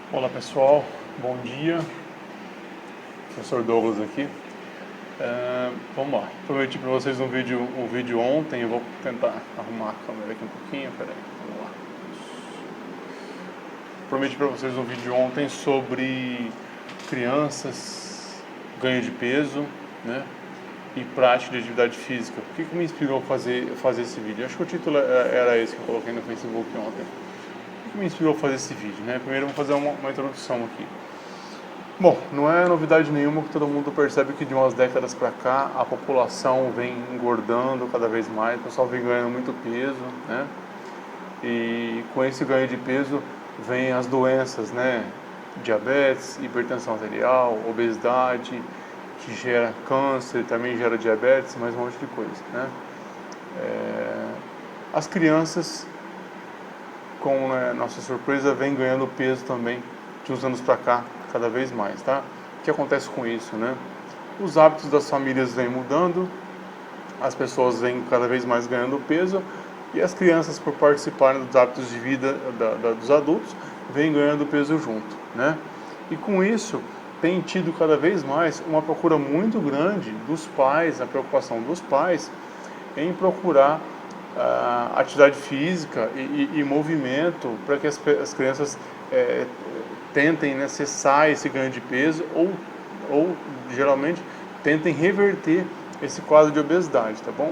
Olá pessoal, bom dia, professor Douglas aqui. Vamos lá, prometi para vocês um vídeo ontem, eu vou tentar arrumar a câmera aqui um pouquinho, peraí, vamos lá. Prometi para vocês um vídeo ontem sobre crianças, ganho de peso, né, e prática de atividade física. O que me inspirou a fazer esse vídeo? Acho que o título era esse que eu coloquei no Facebook ontem. O que me inspirou a fazer esse vídeo, né? Primeiro vamos fazer uma introdução aqui. Bom, não é novidade nenhuma que todo mundo percebe que de umas décadas para cá a população vem engordando cada vez mais, o pessoal vem ganhando muito peso, né? E com esse ganho de peso vem as doenças, né? Diabetes, hipertensão arterial, obesidade, que gera câncer, também gera diabetes, mais um monte de coisa, né? As crianças, com nossa surpresa, vem ganhando peso também de uns anos para cá, cada vez mais, tá? O que acontece com isso, né? Os hábitos das famílias vêm mudando, as pessoas vêm cada vez mais ganhando peso e as crianças, por participarem dos hábitos de vida dos adultos, vêm ganhando peso junto, né? E com isso tem tido cada vez mais uma procura muito grande dos pais, a preocupação dos pais em procurar atividade física e movimento para que as crianças tentem, né, cessar esse ganho de peso ou geralmente tentem reverter esse quadro de obesidade, tá bom?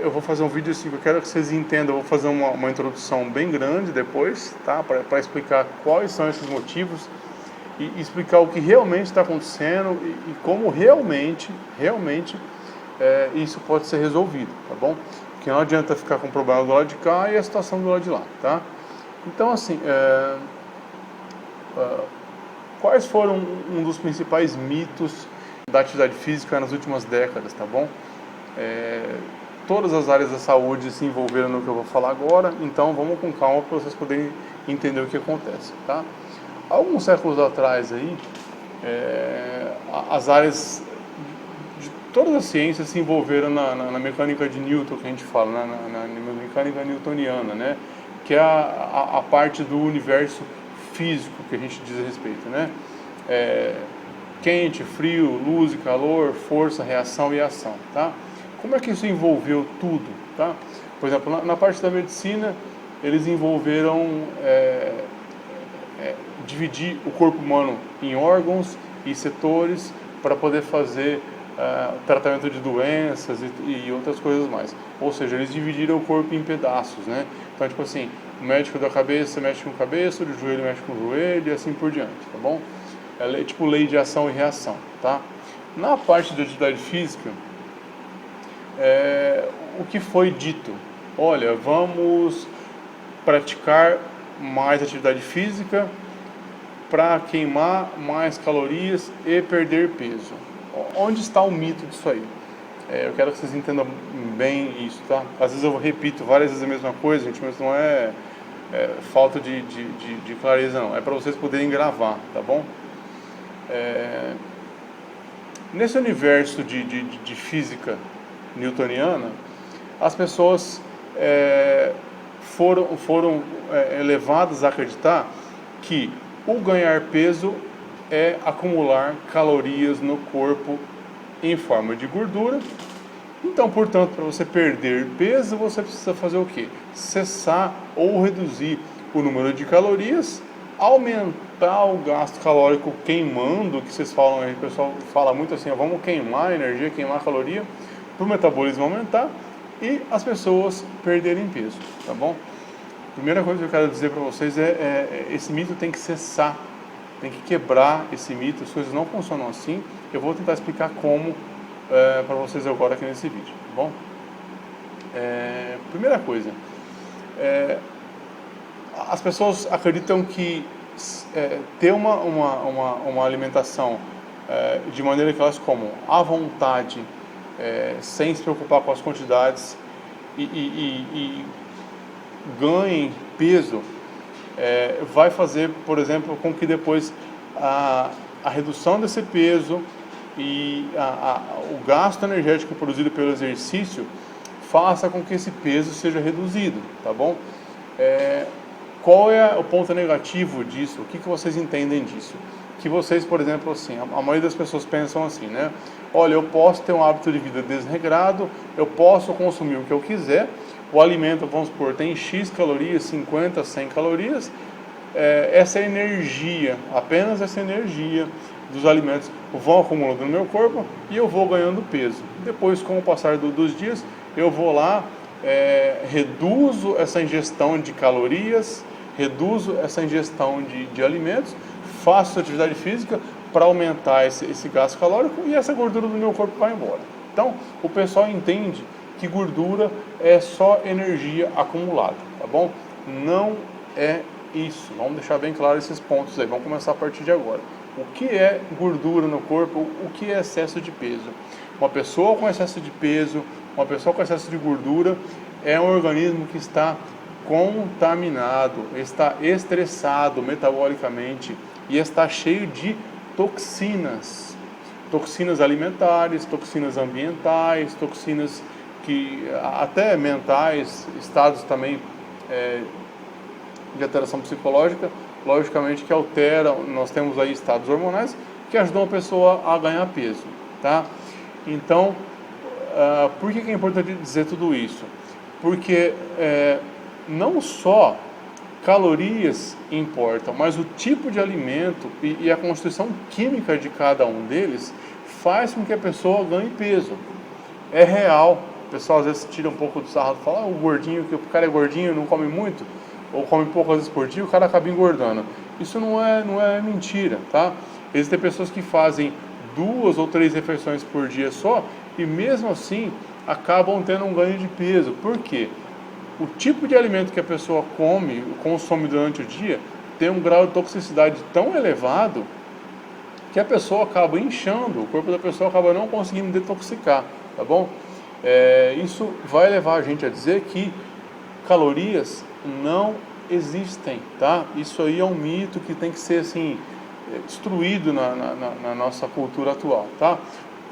Eu vou fazer um vídeo assim que eu quero que vocês entendam, eu vou fazer uma introdução bem grande depois, tá? Para explicar quais são esses motivos e explicar o que realmente está acontecendo e como realmente isso pode ser resolvido, tá bom? Porque não adianta ficar com o problema do lado de cá e a situação do lado de lá, tá? Então, assim, quais foram um dos principais mitos da atividade física nas últimas décadas, tá bom? Todas as áreas da saúde se envolveram no que eu vou falar agora, então vamos com calma para vocês poderem entender o que acontece, tá? Alguns séculos atrás aí, as áreas de todas as ciências se envolveram na mecânica de Newton, que a gente fala, na mecânica newtoniana, né? Que é a parte do universo físico que a gente diz a respeito, né? Quente, frio, luz e calor, força, reação e ação, tá? Como é que isso envolveu tudo, tá? Por exemplo, na parte da medicina, eles envolveram dividir o corpo humano em órgãos e setores para poder fazer tratamento de doenças e outras coisas mais. Ou seja, eles dividiram o corpo em pedaços, né? Então, tipo assim, o médico da cabeça mexe com a cabeça, o do joelho mexe com o joelho e assim por diante, tá bom? É tipo lei de ação e reação, tá? Na parte de atividade física, o que foi dito? Olha, vamos praticar mais atividade física para queimar mais calorias e perder peso. Onde está o mito disso aí? Eu quero que vocês entendam bem isso, tá? Às vezes eu repito várias vezes a mesma coisa, gente, mas não é falta de clareza, não. É para vocês poderem gravar, tá bom? Nesse universo de física newtoniana, as pessoas foram levadas a acreditar que o ganhar peso é acumular calorias no corpo em forma de gordura. Então, portanto, para você perder peso, você precisa fazer o quê? Cessar ou reduzir o número de calorias, aumentar o gasto calórico queimando, que vocês falam aí, o pessoal fala muito assim, vamos queimar energia, queimar caloria, para o metabolismo aumentar e as pessoas perderem peso, tá bom? Primeira coisa que eu quero dizer para vocês esse mito tem que cessar, tem que quebrar esse mito, as coisas não funcionam assim. Eu vou tentar explicar como para vocês agora aqui nesse vídeo, tá bom? Primeira coisa, as pessoas acreditam que ter uma alimentação de maneira que elas comam à vontade, sem se preocupar com as quantidades e ganhem peso, vai fazer, por exemplo, com que depois a redução desse peso e o gasto energético produzido pelo exercício faça com que esse peso seja reduzido, tá bom? Qual é o ponto negativo disso? O que vocês entendem disso? Que vocês, por exemplo, assim, a maioria das pessoas pensam assim, né? Olha, eu posso ter um hábito de vida desregrado, eu posso consumir o que eu quiser, o alimento, vamos supor, tem X calorias, 50, 100 calorias, essa energia, apenas essa energia dos alimentos vão acumulando no meu corpo e eu vou ganhando peso. Depois, com o passar dos dias, eu vou lá, reduzo essa ingestão de calorias, reduzo essa ingestão de alimentos, faço atividade física para aumentar esse gasto calórico e essa gordura do meu corpo vai embora. Então, o pessoal entende que gordura é só energia acumulada, tá bom? Não é isso. Vamos deixar bem claro esses pontos aí. Vamos começar a partir de agora. O que é gordura no corpo? O que é excesso de peso? Uma pessoa com excesso de peso, uma pessoa com excesso de gordura é um organismo que está contaminado, está estressado metabolicamente e está cheio de toxinas. Toxinas alimentares, toxinas ambientais, toxinas que até mentais, estados também de alteração psicológica, logicamente que alteram. Nós temos aí estados hormonais que ajudam a pessoa a ganhar peso, tá? Então, por que é importante dizer tudo isso? Porque não só calorias importam, mas o tipo de alimento e a constituição química de cada um deles faz com que a pessoa ganhe peso. É real. O pessoal às vezes tira um pouco do sarro e fala, o gordinho, que o cara é gordinho, não come muito, ou come poucas vezes por dia, o cara acaba engordando. Isso não é mentira, tá? Existem pessoas que fazem 2 ou 3 refeições por dia só, e mesmo assim acabam tendo um ganho de peso. Por quê? O tipo de alimento que a pessoa consome durante o dia, tem um grau de toxicidade tão elevado que a pessoa acaba inchando, o corpo da pessoa acaba não conseguindo detoxicar, tá bom? Isso vai levar a gente a dizer que calorias não existem, tá? Isso aí é um mito que tem que ser assim destruído na nossa cultura atual, tá?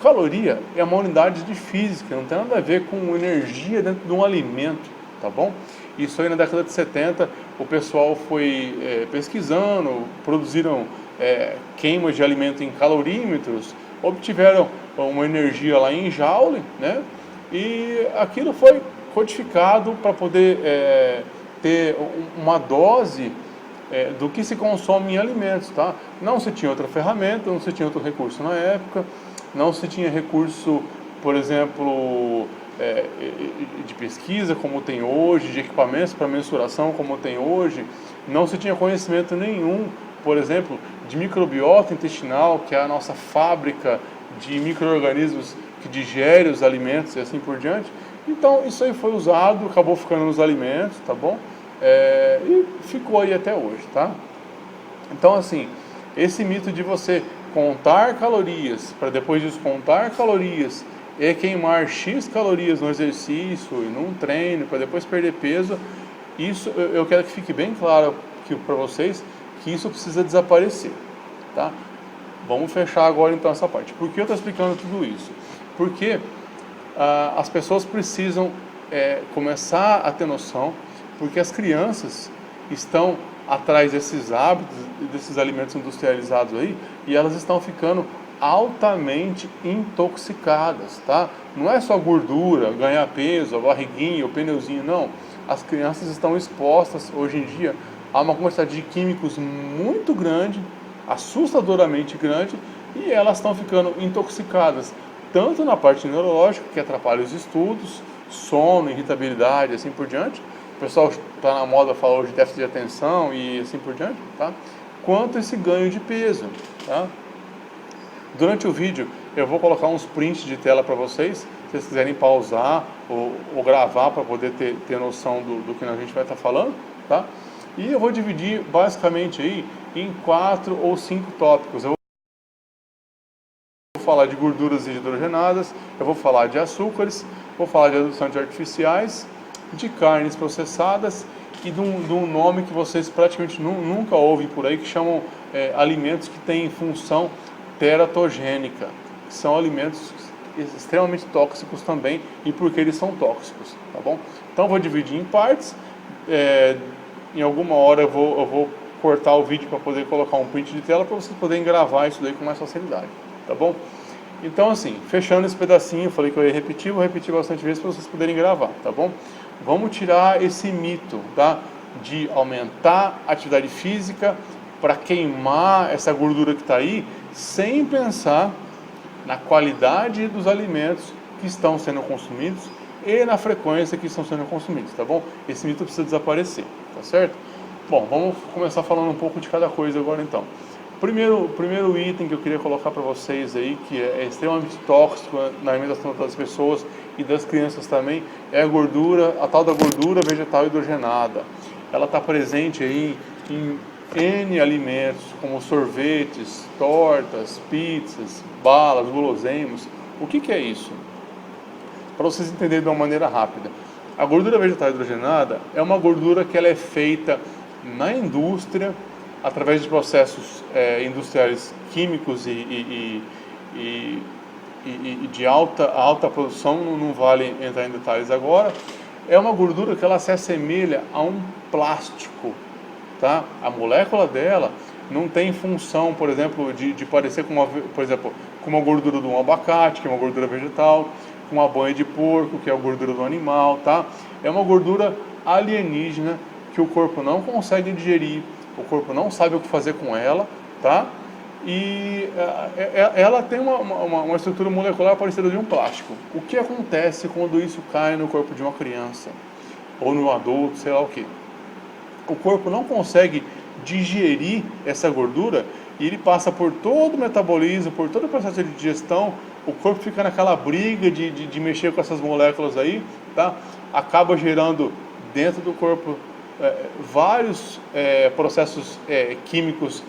Caloria é uma unidade de física, não tem nada a ver com energia dentro de um alimento, tá bom? Isso aí na década de 70 o pessoal foi pesquisando, produziram queimas de alimento em calorímetros, obtiveram uma energia lá em joule, né? E aquilo foi codificado para poder ter uma dose do que se consome em alimentos, tá? Não se tinha outra ferramenta, não se tinha outro recurso na época, não se tinha recurso, por exemplo, de pesquisa como tem hoje, de equipamentos para mensuração como tem hoje, não se tinha conhecimento nenhum, por exemplo, de microbiota intestinal, que é a nossa fábrica de micro-organismos que digere os alimentos e assim por diante. Então isso aí foi usado, acabou ficando nos alimentos, tá bom? E ficou aí até hoje, tá? Então assim, esse mito de você contar calorias, para depois descontar calorias e queimar X calorias no exercício e num treino, para depois perder peso, isso eu quero que fique bem claro para vocês, que isso precisa desaparecer, tá? Vamos fechar agora então essa parte. Por que eu estou explicando tudo isso? Porque as pessoas precisam começar a ter noção, porque as crianças estão atrás desses hábitos, desses alimentos industrializados aí, e elas estão ficando altamente intoxicadas, tá? Não é só gordura, ganhar peso, a barriguinha, o pneuzinho, não. As crianças estão expostas hoje em dia a uma quantidade de químicos muito grande, assustadoramente grande, e elas estão ficando intoxicadas, tanto na parte neurológica, que atrapalha os estudos, sono, irritabilidade, assim por diante. O pessoal está na moda falar hoje de déficit de atenção e assim por diante, tá? Quanto esse ganho de peso, tá? Durante o vídeo eu vou colocar uns prints de tela para vocês, se vocês quiserem pausar ou gravar para poder ter noção do que a gente vai estar falando, tá? E eu vou dividir basicamente aí em 4 ou 5 tópicos. Eu vou falar de gorduras hidrogenadas, eu vou falar de açúcares, vou falar de adoçantes artificiais, de carnes processadas e de um nome que vocês praticamente nunca ouvem por aí, que chamam alimentos que têm função teratogênica, que são alimentos extremamente tóxicos também, e por que eles são tóxicos, tá bom? Então vou dividir em partes, em alguma hora eu vou cortar o vídeo para poder colocar um print de tela para vocês poderem gravar isso daí com mais facilidade, tá bom? Então assim, fechando esse pedacinho, eu falei que eu ia repetir, vou repetir bastante vezes para vocês poderem gravar, tá bom? Vamos tirar esse mito, tá? De aumentar a atividade física para queimar essa gordura que está aí, sem pensar na qualidade dos alimentos que estão sendo consumidos e na frequência que estão sendo consumidos, tá bom? Esse mito precisa desaparecer, tá certo? Bom, vamos começar falando um pouco de cada coisa agora então. Primeiro item que eu queria colocar para vocês aí, que é extremamente tóxico na alimentação das pessoas e das crianças também, é a gordura, a tal da gordura vegetal hidrogenada. Ela está presente aí em N alimentos, como sorvetes, tortas, pizzas, balas, guloseimas. O que é isso? Para vocês entenderem de uma maneira rápida. A gordura vegetal hidrogenada é uma gordura que ela é feita na indústria, através de processos industriais químicos e de alta produção, não vale entrar em detalhes agora. É uma gordura que ela se assemelha a um plástico, tá? A molécula dela não tem função, por exemplo, de parecer com uma gordura de um abacate, que é uma gordura vegetal, com uma banha de porco, que é a gordura do animal, tá? É uma gordura alienígena que o corpo não consegue digerir, o corpo não sabe o que fazer com ela, tá? E ela tem uma estrutura molecular parecida de um plástico. O que acontece quando isso cai no corpo de uma criança ou no adulto, sei lá o que? O corpo não consegue digerir essa gordura e ele passa por todo o metabolismo, por todo o processo de digestão. O corpo fica naquela briga de mexer com essas moléculas aí, tá? Acaba gerando dentro do corpo vários processos químicos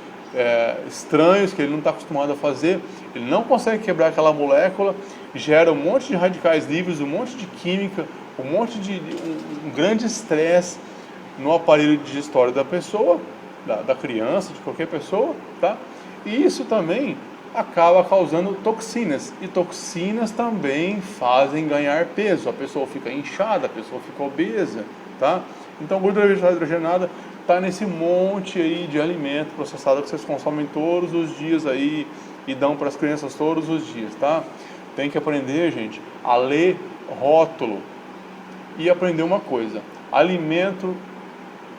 estranhos que ele não está acostumado a fazer. Ele não consegue quebrar aquela molécula, gera um monte de radicais livres, um monte de química, um grande estresse no aparelho digestório da pessoa, da criança, de qualquer pessoa, tá? E isso também acaba causando toxinas, e toxinas também fazem ganhar peso. A pessoa fica inchada, a pessoa fica obesa, tá? Então, gordura vegetal hidrogenada está nesse monte aí de alimento processado que vocês consomem todos os dias aí e dão para as crianças todos os dias, tá? Tem que aprender, gente, a ler rótulo e aprender uma coisa: alimento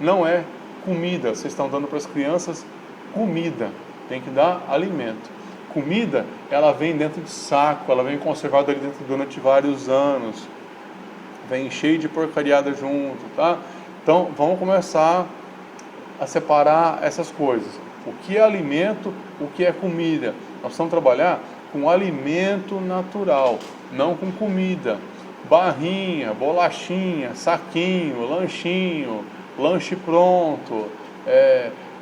não é comida. Vocês estão dando para as crianças comida, tem que dar alimento. Comida, ela vem dentro de saco, ela vem conservada ali dentro durante vários anos, vem cheio de porcariada junto, tá? Então, vamos começar a separar essas coisas. O que é alimento, o que é comida. Nós vamos trabalhar com alimento natural, não com comida. Barrinha, bolachinha, saquinho, lanchinho, lanche pronto,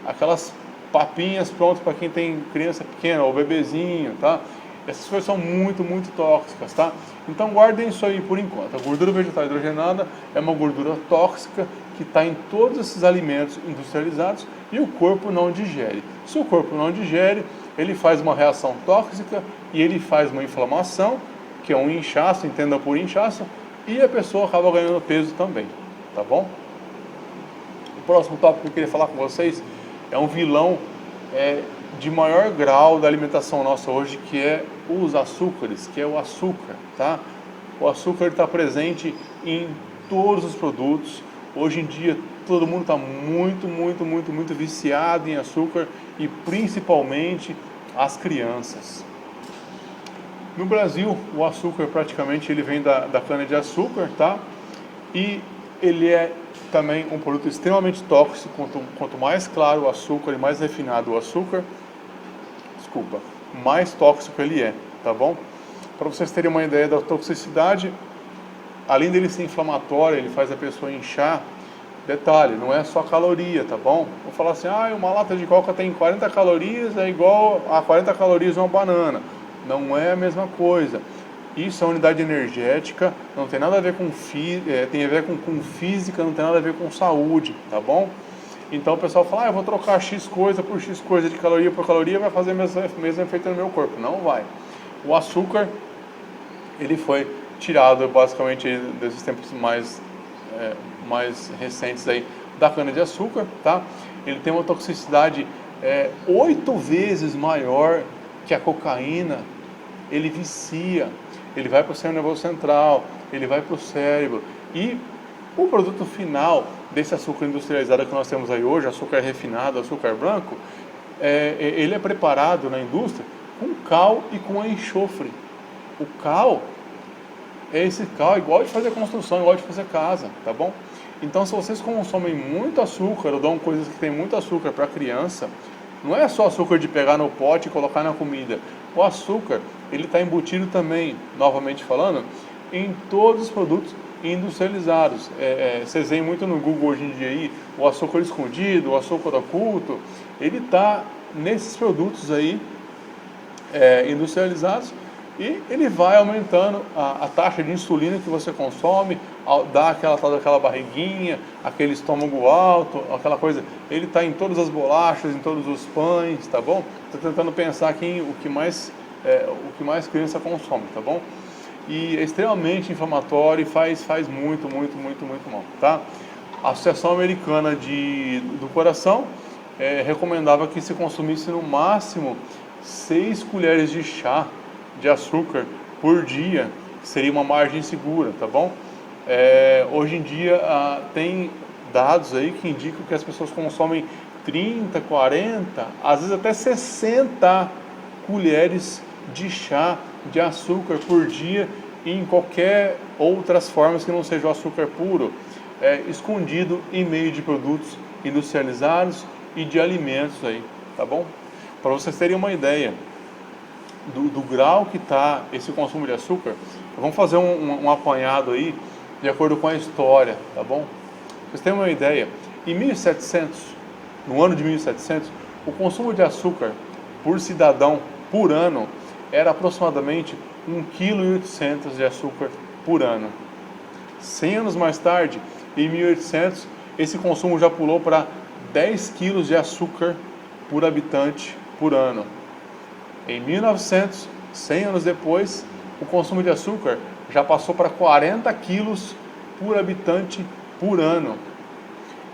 aquelas papinhas prontas para quem tem criança pequena ou bebezinho, tá? Essas coisas são muito, muito tóxicas, tá? Então guardem isso aí por enquanto. A gordura vegetal hidrogenada é uma gordura tóxica que está em todos esses alimentos industrializados e o corpo não digere. Se o corpo não digere, ele faz uma reação tóxica e ele faz uma inflamação, que é um inchaço, entenda por inchaço, e a pessoa acaba ganhando peso também, tá bom? O próximo tópico que eu queria falar com vocês é um vilão de maior grau da alimentação nossa hoje, que é os açúcares, que é o açúcar, tá? O açúcar está presente em todos os produtos. Hoje em dia todo mundo está muito viciado em açúcar, e principalmente as crianças. No Brasil, o açúcar praticamente ele vem da cana de açúcar, tá? E ele é também um produto extremamente tóxico. Quanto mais claro o açúcar e mais refinado o açúcar, mais tóxico ele é, tá bom? Para vocês terem uma ideia da toxicidade, além dele ser inflamatório, ele faz a pessoa inchar. Detalhe, não é só caloria, tá bom? Vou falar assim, uma lata de coca tem 40 calorias, é igual a 40 calorias uma banana. Não é a mesma coisa. Isso é unidade energética, não tem nada a ver com tem a ver com física, não tem nada a ver com saúde, tá bom? Então o pessoal fala, eu vou trocar X coisa por X coisa de caloria por caloria, vai fazer o mesmo efeito no meu corpo. Não vai. O açúcar, ele foi tirado basicamente desses tempos mais recentes aí da cana-de-açúcar, tá? Ele tem uma toxicidade 8 vezes maior que a cocaína. Ele vicia, ele vai para o sistema nervoso central, ele vai para o cérebro. E o produto final desse açúcar industrializado que nós temos aí hoje, açúcar refinado, açúcar branco, ele é preparado na indústria com cal e com enxofre. O cal esse cal igual de fazer construção, igual de fazer casa, tá bom? Então, se vocês consomem muito açúcar ou dão coisas que tem muito açúcar para criança, não é só açúcar de pegar no pote e colocar na comida. O açúcar, ele está embutido também, novamente falando, em todos os produtos industrializados. Vocês veem muito no Google hoje em dia aí, o açúcar escondido, o açúcar oculto, ele está nesses produtos aí industrializados. E ele vai aumentando a taxa de insulina que você consome, dá aquela barriguinha, aquele estômago alto, aquela coisa. Ele está em todas as bolachas, em todos os pães, tá bom? Estou tentando pensar aqui em o que mais criança consome, tá bom? E é extremamente inflamatório e faz muito mal, tá? A Associação Americana do Coração recomendava que se consumisse no máximo 6 colheres de chá de açúcar por dia, que seria uma margem segura, tá bom? Hoje em dia tem dados aí que indicam que as pessoas consomem 30, 40, às vezes até 60 colheres de chá de açúcar por dia em qualquer outras formas que não seja o açúcar puro, escondido em meio de produtos industrializados e de alimentos aí, tá bom? Para vocês terem uma ideia do grau que está esse consumo de açúcar, vamos fazer um apanhado aí de acordo com a história, tá bom? Pra vocês terem uma ideia, em 1700, no ano de 1700, o consumo de açúcar por cidadão por ano era aproximadamente 1,8 kg de açúcar por ano. 100 anos mais tarde, em 1800, esse consumo já pulou para 10 kg de açúcar por habitante por ano. Em 1900, 100 anos depois, o consumo de açúcar já passou para 40 quilos por habitante por ano.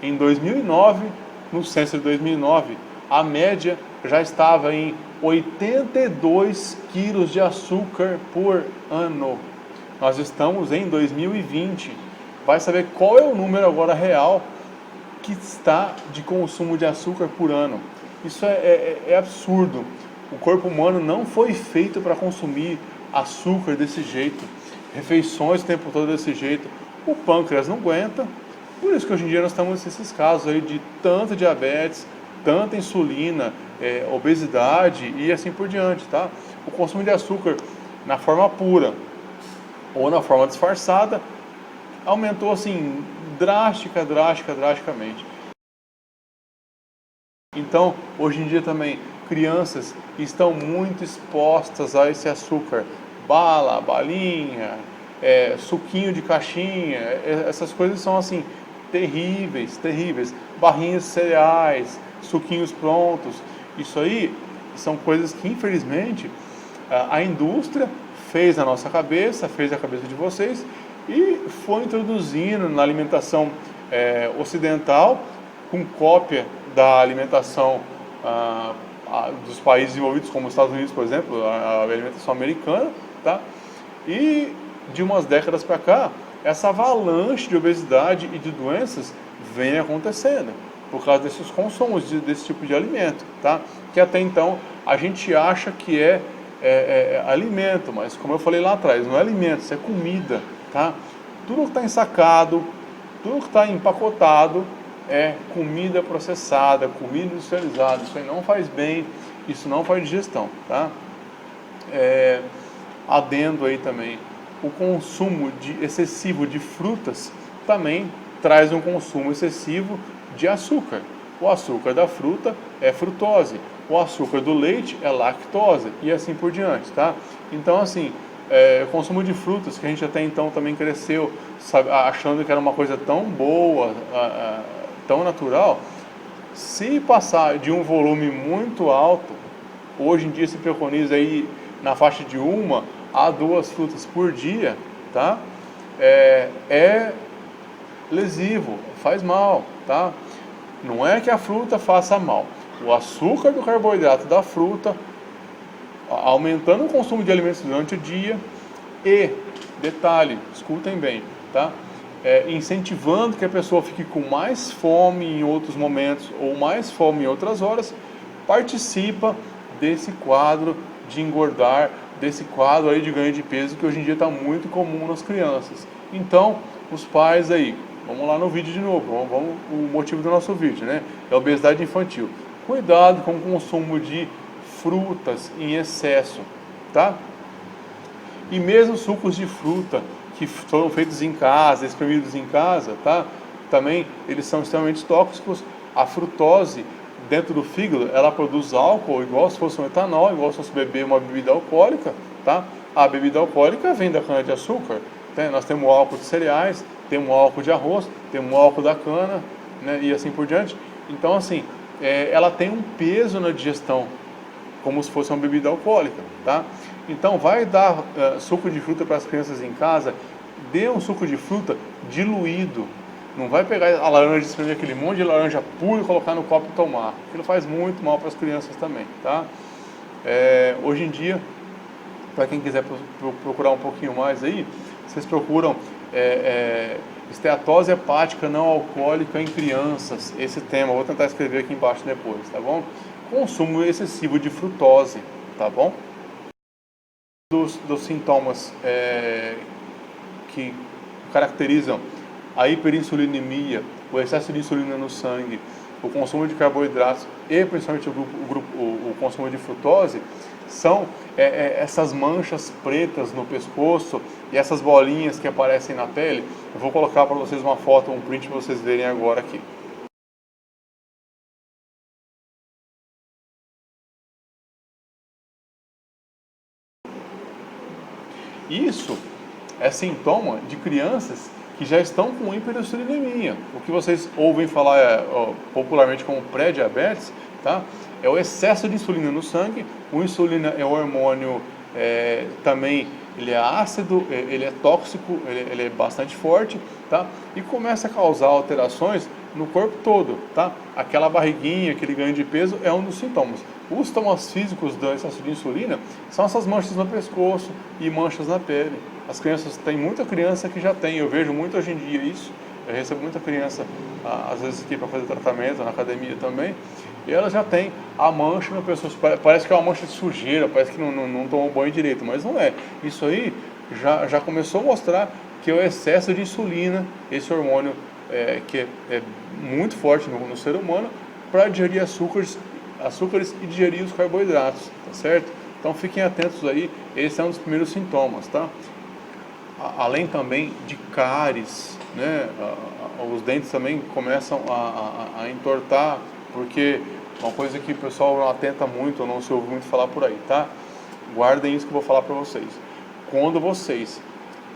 Em 2009, no censo de 2009, a média já estava em 82 quilos de açúcar por ano. Nós estamos em 2020. Vai saber qual é o número agora real que está de consumo de açúcar por ano. Isso é absurdo. O corpo humano não foi feito para consumir açúcar desse jeito, refeições o tempo todo desse jeito. O pâncreas não aguenta, por isso que hoje em dia nós estamos nesses casos aí de tanta diabetes, tanta insulina, obesidade e assim por diante, tá? O consumo de açúcar na forma pura ou na forma disfarçada aumentou assim drasticamente. Então, hoje em dia também crianças estão muito expostas a esse açúcar, bala, balinha, suquinho de caixinha, essas coisas são assim terríveis, barrinhas de cereais, suquinhos prontos. Isso aí são coisas que infelizmente a indústria fez na nossa cabeça, fez na cabeça de vocês e foi introduzindo na alimentação ocidental com cópia da alimentação dos países desenvolvidos, como os Estados Unidos, por exemplo, a alimentação americana, tá? E de umas décadas para cá, essa avalanche de obesidade e de doenças vem acontecendo por causa desses consumos desse tipo de alimento, tá? Que até então a gente acha que é alimento, mas como eu falei lá atrás, não é alimento, isso é comida, tá? Tudo que está ensacado, tudo que está empacotado é comida processada, comida industrializada. Isso aí não faz bem, isso não faz digestão, tá? Adendo aí também, o consumo excessivo de frutas também traz um consumo excessivo de açúcar. O açúcar da fruta é frutose, o açúcar do leite é lactose e assim por diante, tá? Então assim, o consumo de frutas que a gente até então também cresceu achando que era uma coisa tão boa, tão natural, se passar de um volume muito alto, hoje em dia se preconiza aí na faixa de 1 a 2 frutas por dia, tá? É lesivo, faz mal, tá? Não é que a fruta faça mal. O açúcar do carboidrato da fruta, aumentando o consumo de alimentos durante o dia e, detalhe, escutem bem, tá? Incentivando que a pessoa fique com mais fome em outros momentos ou mais fome em outras horas, participa desse quadro de engordar, desse quadro aí de ganho de peso que hoje em dia está muito comum nas crianças. Então, os pais aí, vamos lá no vídeo de novo, o motivo do nosso vídeo, né? É a obesidade infantil. Cuidado com o consumo de frutas em excesso, tá? E mesmo sucos de fruta que foram feitos em casa, espremidos em casa, tá? Também eles são extremamente tóxicos. A frutose dentro do fígado, ela produz álcool igual se fosse um etanol, igual se fosse beber uma bebida alcoólica, tá? A bebida alcoólica vem da cana de açúcar, né? Nós temos álcool de cereais, temos álcool de arroz, temos álcool da cana, né? E assim por diante. Então, assim, ela tem um peso na digestão, como se fosse uma bebida alcoólica, tá? Então, vai dar suco de fruta para as crianças em casa, dê um suco de fruta diluído. Não vai pegar a laranja, espremer aquele monte de laranja pura e colocar no copo e tomar. Aquilo faz muito mal para as crianças também, tá? Hoje em dia, para quem quiser procurar um pouquinho mais aí, vocês procuram esteatose hepática não alcoólica em crianças. Esse tema, eu vou tentar escrever aqui embaixo depois, tá bom? Consumo excessivo de frutose, tá bom? Dos sintomas que caracterizam a hiperinsulinemia, o excesso de insulina no sangue, o consumo de carboidratos e principalmente o consumo de frutose, são essas manchas pretas no pescoço e essas bolinhas que aparecem na pele. Eu vou colocar para vocês uma foto, um print para vocês verem agora aqui. Isso é sintoma de crianças que já estão com hiperinsulinemia. O que vocês ouvem falar popularmente como pré-diabetes, tá? É o excesso de insulina no sangue. O insulina é um hormônio também, ele é ácido, ele é tóxico, ele é bastante forte, tá? E começa a causar alterações no corpo todo, tá? Aquela barriguinha, aquele ganho de peso é um dos sintomas. Os sintomas físicos do excesso de insulina são essas manchas no pescoço e manchas na pele. As crianças, tem muita criança que já tem, eu vejo muito hoje em dia isso. Eu recebo muita criança, às vezes aqui para fazer tratamento, na academia também, e ela já tem a mancha no pescoço. Parece que é uma mancha de sujeira, parece que não tomou banho direito, mas não é. Isso aí já começou a mostrar que é o excesso de insulina, esse hormônio que é muito forte no ser humano, para digerir açúcares e digerir os carboidratos, tá certo? Então fiquem atentos aí, esse é um dos primeiros sintomas, tá? Além também de cáries, né? Os dentes também começam a entortar, porque uma coisa que o pessoal não atenta muito, ou não se ouve muito falar por aí, tá? Guardem isso que eu vou falar para vocês. Quando vocês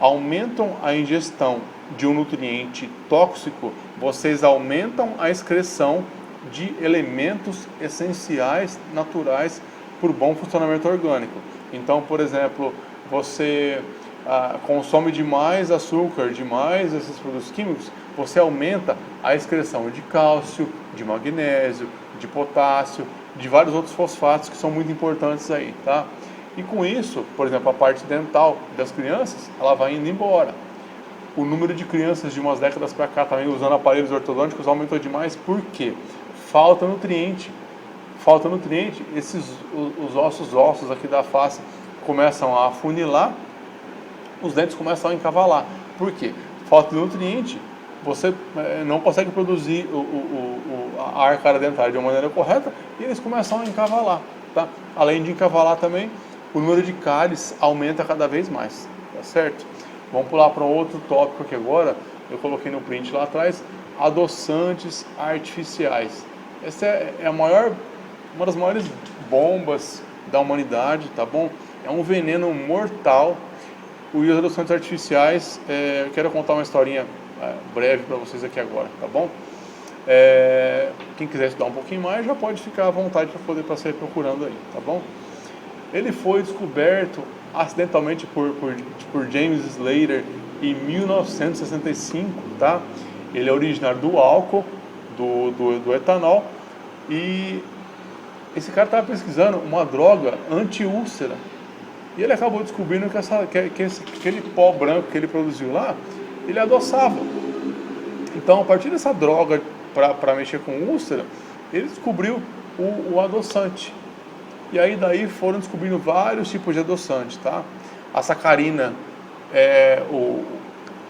aumentam a ingestão de um nutriente tóxico, vocês aumentam a excreção de elementos essenciais, naturais, para o bom funcionamento orgânico. Então, por exemplo, você consome demais açúcar, demais esses produtos químicos, você aumenta a excreção de cálcio, de magnésio, de potássio, de vários outros fosfatos que são muito importantes aí, tá? E com isso, por exemplo, a parte dental das crianças, ela vai indo embora. O número de crianças de umas décadas para cá também usando aparelhos ortodônticos aumentou demais, por quê? Falta nutriente. Falta nutriente, os ossos aqui da face começam a afunilar, os dentes começam a encavalar. Por quê? Falta de nutriente, você não consegue produzir a arcada dentária de uma maneira correta e eles começam a encavalar, tá? Além de encavalar também, o número de cáries aumenta cada vez mais, tá certo? Vamos pular para um outro tópico aqui agora, eu coloquei no print lá atrás, adoçantes artificiais. Essa é uma das maiores bombas da humanidade, tá bom? É um veneno mortal. Os adoçantes artificiais, eu quero contar uma historinha breve para vocês aqui agora, tá bom? Quem quiser estudar um pouquinho mais, já pode ficar à vontade para poder passar procurando aí, tá bom? Ele foi descoberto acidentalmente por James Slater em 1965, tá? Ele é originário do álcool, do etanol. E esse cara estava pesquisando uma droga anti-úlcera. E ele acabou descobrindo que aquele pó branco que ele produziu lá, ele adoçava. Então, a partir dessa droga para mexer com úlcera, ele descobriu o adoçante. E aí daí foram descobrindo vários tipos de adoçante, tá? A sacarina,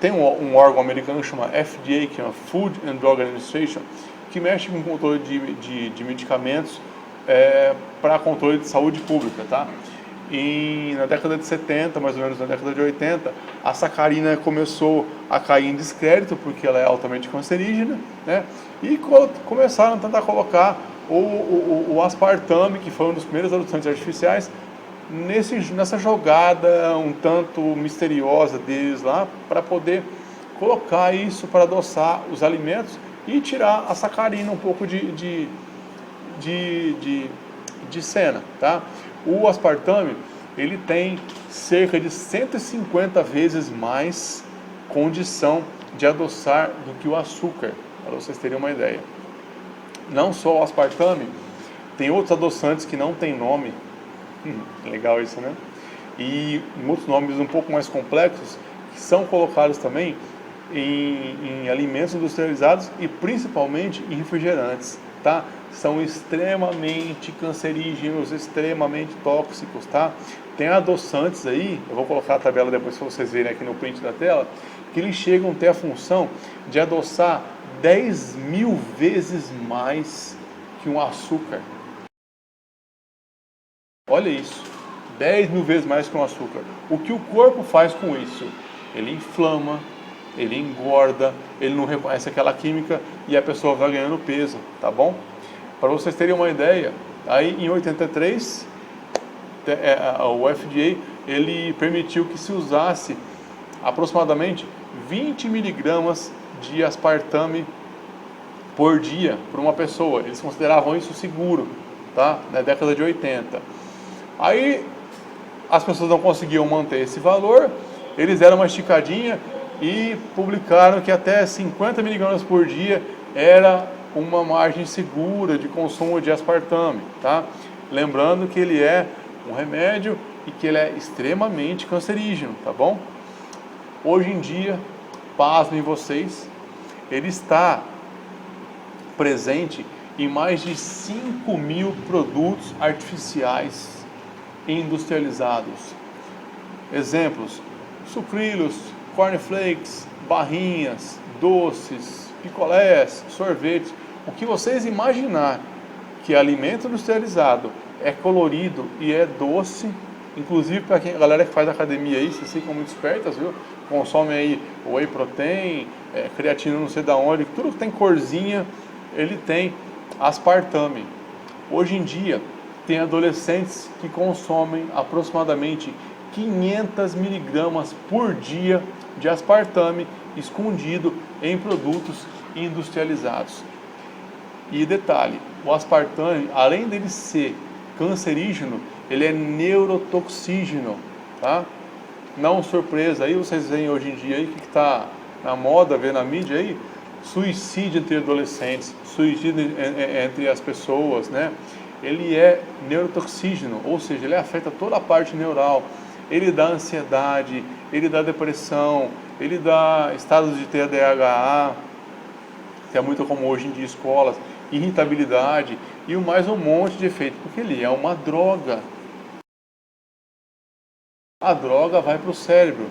tem um órgão americano que chama FDA, que é a Food and Drug Administration, que mexe com o controle de medicamentos para controle de saúde pública, tá? E na década de 70, mais ou menos na década de 80, a sacarina começou a cair em descrédito porque ela é altamente cancerígena, né? E começaram a tentar colocar o aspartame, que foi um dos primeiros adoçantes artificiais, nessa jogada um tanto misteriosa deles lá, para poder colocar isso para adoçar os alimentos e tirar a sacarina um pouco de cena, tá? O aspartame, ele tem cerca de 150 vezes mais condição de adoçar do que o açúcar, para vocês terem uma ideia. Não só o aspartame, tem outros adoçantes que não tem nome. Legal isso, né? E outros nomes um pouco mais complexos, que são colocados também em alimentos industrializados e principalmente em refrigerantes, tá? São extremamente cancerígenos, extremamente tóxicos, tá? Tem adoçantes aí, eu vou colocar a tabela depois para vocês verem aqui no print da tela, que eles chegam a ter a função de adoçar 10.000 vezes mais que um açúcar. Olha isso, 10.000 vezes mais que um açúcar. O que o corpo faz com isso? Ele inflama, ele engorda, ele não reconhece aquela química e a pessoa vai ganhando peso, tá bom? Para vocês terem uma ideia, aí em 83, o FDA, ele permitiu que se usasse aproximadamente 20 miligramas de aspartame por dia por uma pessoa. Eles consideravam isso seguro, tá? Na década de 80. Aí as pessoas não conseguiam manter esse valor, eles deram uma esticadinha e publicaram que até 50 miligramas por dia era uma margem segura de consumo de aspartame, tá? Lembrando que ele é um remédio e que ele é extremamente cancerígeno, tá bom? Hoje em dia, pasmem vocês, ele está presente em mais de 5.000 produtos artificiais industrializados. Exemplos: sucrilhos, cornflakes, barrinhas, doces, picolés, sorvetes. O que vocês imaginar que alimento industrializado é colorido e é doce, inclusive para a galera que faz academia aí, vocês ficam muito espertas, viu? Consomem aí whey protein, creatina não sei da onde, tudo que tem corzinha, ele tem aspartame. Hoje em dia, tem adolescentes que consomem aproximadamente 500 miligramas por dia de aspartame escondido em produtos industrializados. E detalhe, o aspartame, além dele ser cancerígeno, ele é neurotoxígeno, tá? Não surpresa, aí vocês veem hoje em dia aí que está na moda, ver na mídia aí, suicídio entre adolescentes, suicídio entre as pessoas, né? Ele é neurotoxígeno, ou seja, ele afeta toda a parte neural. Ele dá ansiedade, ele dá depressão, ele dá estados de TDAH, que é muito comum hoje em dia em escolas, irritabilidade e mais um monte de efeito, porque ele é uma droga. A droga vai para o cérebro.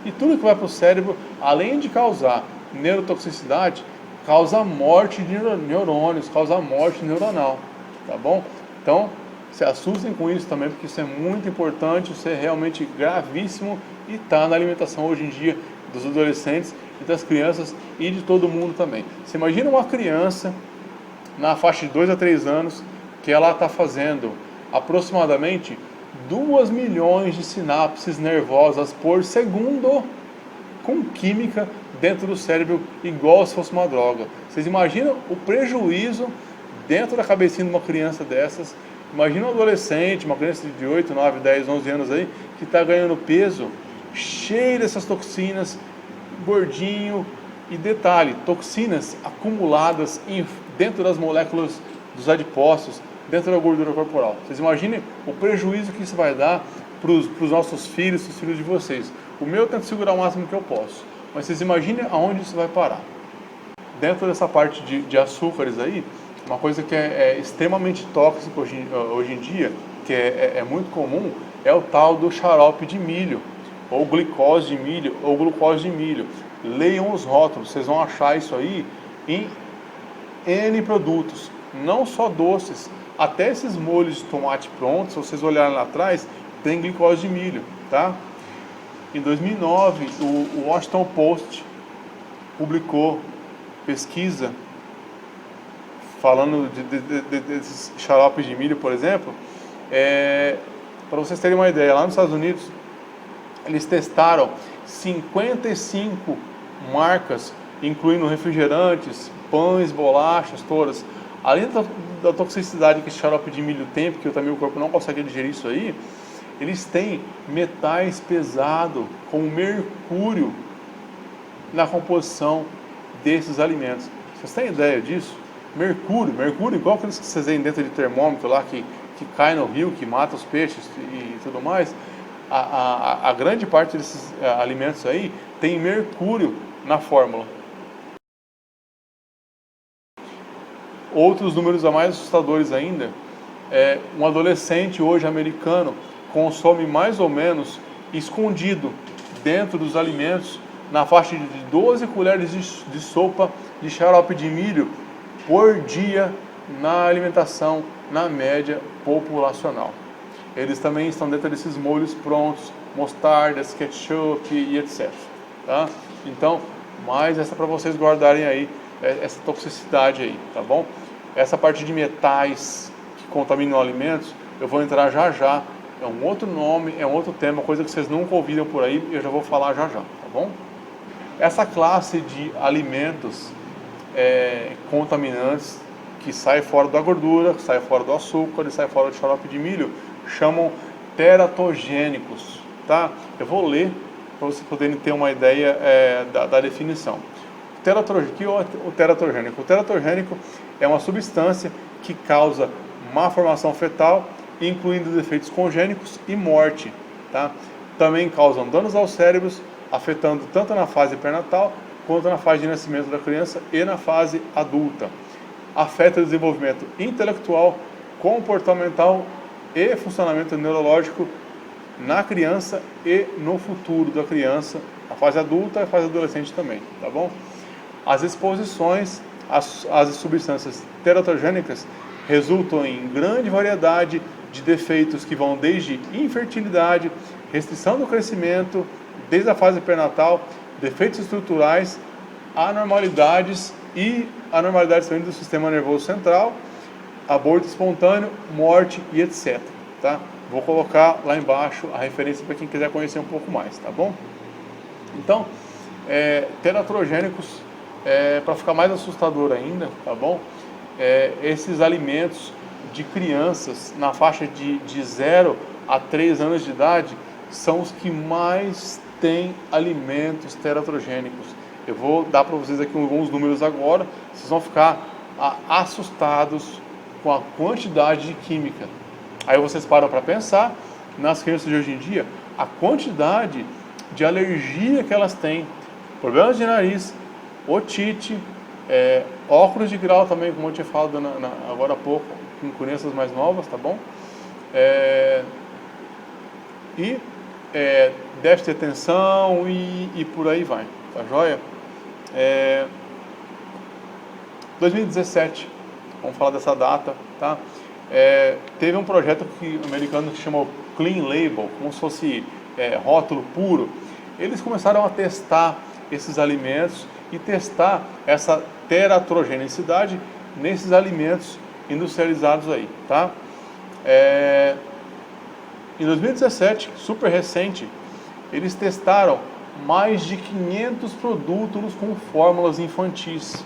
E tudo que vai para o cérebro, além de causar neurotoxicidade, causa morte de neurônios, causa morte neuronal, tá bom? Então, se assustem com isso também, porque isso é muito importante, isso é realmente gravíssimo e está na alimentação hoje em dia dos adolescentes e das crianças e de todo mundo também. Você imagina uma criança na faixa de 2 a 3 anos que ela está fazendo aproximadamente 2 milhões de sinapses nervosas por segundo com química dentro do cérebro, igual se fosse uma droga. Vocês imaginam o prejuízo dentro da cabecinha de uma criança dessas? Imagina um adolescente, uma criança de 8, 9, 10, 11 anos aí, que está ganhando peso, cheio dessas toxinas, gordinho, E detalhe, toxinas acumuladas dentro das moléculas dos adipócitos, dentro da gordura corporal. Vocês imaginem o prejuízo que isso vai dar para os nossos filhos, os filhos de vocês. O meu eu tento segurar o máximo que eu posso, mas vocês imaginem aonde isso vai parar. Dentro dessa parte de açúcares aí, uma coisa que é extremamente tóxica hoje em dia, que é muito comum, é o tal do xarope de milho, ou glicose de milho, ou glucose de milho. Leiam os rótulos, vocês vão achar isso aí em N produtos, não só doces, até esses molhos de tomate prontos, se vocês olharem lá atrás, tem glicose de milho, tá? Em 2009, o Washington Post publicou pesquisa falando desses xaropes de milho, por exemplo. Para vocês terem uma ideia, lá nos Estados Unidos, eles testaram 55 marcas, incluindo refrigerantes, pães, bolachas, todas. Além da toxicidade que esse xarope de milho tem, porque também o corpo não consegue digerir isso aí, eles têm metais pesados, como mercúrio, na composição desses alimentos. Vocês têm ideia disso? Mercúrio igual aqueles que vocês veem dentro de termômetro lá, que cai no rio, que mata os peixes e tudo mais. A grande parte desses alimentos aí tem mercúrio na fórmula. Outros números mais assustadores ainda, um adolescente hoje americano consome mais ou menos escondido dentro dos alimentos na faixa de 12 colheres de sopa de xarope de milho por dia na alimentação, na média populacional. Eles também estão dentro desses molhos prontos, mostardas, ketchup e etc. Tá? Então, mais essa para vocês guardarem aí, essa toxicidade aí, tá bom? Essa parte de metais que contaminam alimentos, eu vou entrar já já. É um outro nome, é um outro tema, coisa que vocês nunca ouviram por aí, eu já vou falar já já, tá bom? Essa classe de alimentos contaminantes que sai fora da gordura, que sai fora do açúcar, e sai fora do xarope de milho, chamam teratogênicos, tá? Eu vou ler para vocês poderem ter uma ideia da definição. O que é o teratogênico? O teratogênico é uma substância que causa má formação fetal, incluindo defeitos congênitos e morte, tá? Também causam danos aos cérebros, afetando tanto na fase pré-natal quanto na fase de nascimento da criança e na fase adulta. Afeta o desenvolvimento intelectual, comportamental e funcionamento neurológico na criança e no futuro da criança, a fase adulta e a fase adolescente também, tá bom? As exposições às substâncias teratogênicas resultam em grande variedade de defeitos que vão desde infertilidade, restrição do crescimento, desde a fase pré-natal, defeitos estruturais, anormalidades também do sistema nervoso central, aborto espontâneo, morte e etc. Tá? Vou colocar lá embaixo a referência para quem quiser conhecer um pouco mais, tá bom? Então, teratogênicos, para ficar mais assustador ainda, tá bom? Esses alimentos de crianças na faixa de 0 a 3 anos de idade são os que mais têm alimentos teratogênicos. Eu vou dar para vocês aqui alguns números agora, vocês vão ficar assustados com a quantidade de química. Aí vocês param para pensar, nas crianças de hoje em dia, a quantidade de alergia que elas têm, problemas de nariz, otite, óculos de grau também, como eu tinha falado agora há pouco, com crianças mais novas, tá bom? Déficit de atenção e por aí vai, tá joia? 2017, vamos falar dessa data, tá? Teve um projeto americano que chamou Clean Label, como se fosse rótulo puro. Eles começaram a testar esses alimentos e testar essa teratogenicidade nesses alimentos industrializados aí, tá? Em 2017, super recente, eles testaram mais de 500 produtos com fórmulas infantis.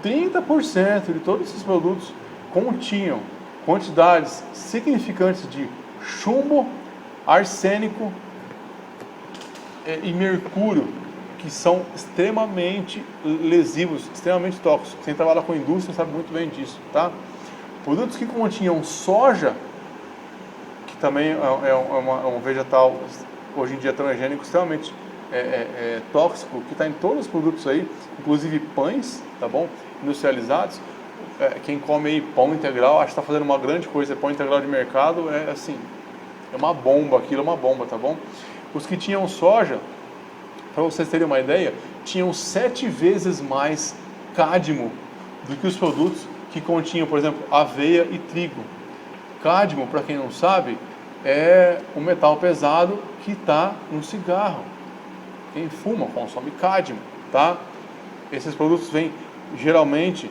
30% de todos esses produtos continham quantidades significantes de chumbo, arsênico e mercúrio, que são extremamente lesivos, extremamente tóxicos. Quem trabalha com indústria sabe muito bem disso, tá? Produtos que continham soja, que também é um vegetal, hoje em dia transgênico, extremamente tóxico, que está em todos os produtos aí, inclusive pães, tá bom? Industrializados. Quem come aí pão integral, acho que está fazendo uma grande coisa. Pão integral de mercado é assim, é uma bomba, aquilo é uma bomba, tá bom? Os que tinham soja, para vocês terem uma ideia, tinham 7 vezes mais cádmio do que os produtos que continham, por exemplo, aveia e trigo. Cádmio, para quem não sabe, é um metal pesado que está no cigarro. Quem fuma consome cádmio, tá? Esses produtos vêm geralmente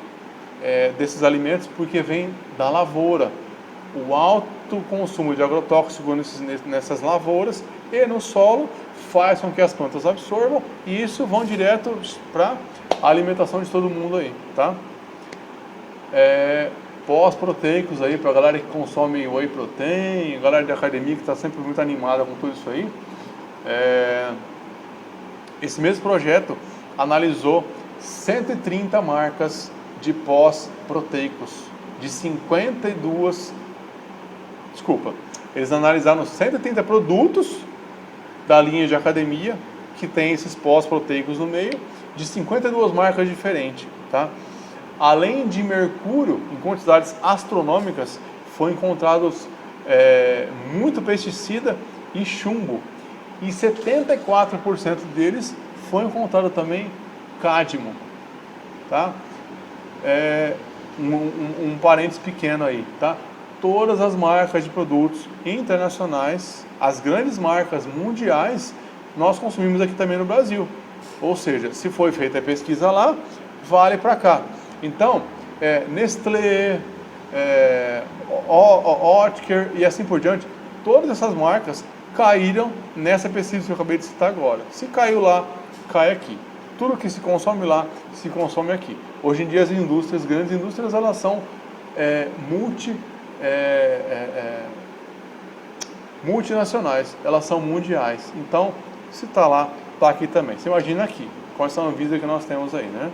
desses alimentos porque vêm da lavoura. O alto consumo de agrotóxico nessas lavouras e no solo faz com que as plantas absorvam e isso vão direto para a alimentação de todo mundo aí, tá? Pós-proteicos aí para a galera que consome whey protein, a galera de academia que está sempre muito animada com tudo isso aí. Esse mesmo projeto analisou 130 marcas de pós-proteicos de 52. Desculpa, eles analisaram 130 produtos da linha de academia que tem esses pós-proteicos no meio, de 52 marcas diferentes, tá? Além de mercúrio, em quantidades astronômicas, foi encontrados muito pesticida e chumbo. E 74% deles foi encontrado também cádmio, tá? Um parênteses pequeno aí, tá? Todas as marcas de produtos internacionais, as grandes marcas mundiais, nós consumimos aqui também no Brasil. Ou seja, se foi feita a pesquisa lá, vale para cá. Então, Nestlé, Oetker e assim por diante, todas essas marcas caíram nessa pesquisa que eu acabei de citar agora. Se caiu lá, cai aqui. Tudo que se consome lá, se consome aqui. Hoje em dia as indústrias, grandes indústrias, elas são multinacionais, elas são mundiais. Então, se está lá, está aqui também. Você imagina aqui, com essa Anvisa que nós temos aí, né?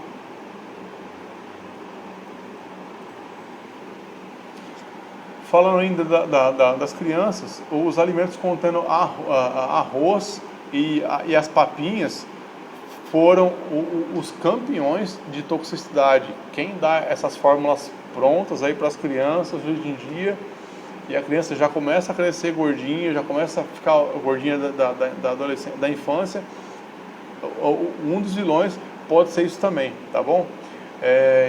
Falando ainda das crianças, os alimentos contendo arroz e as papinhas foram os campeões de toxicidade. Quem dá essas fórmulas prontas aí para as crianças hoje em dia, e a criança já começa a crescer gordinha, já começa a ficar gordinha da adolescência, da infância, um dos vilões pode ser isso também, tá bom?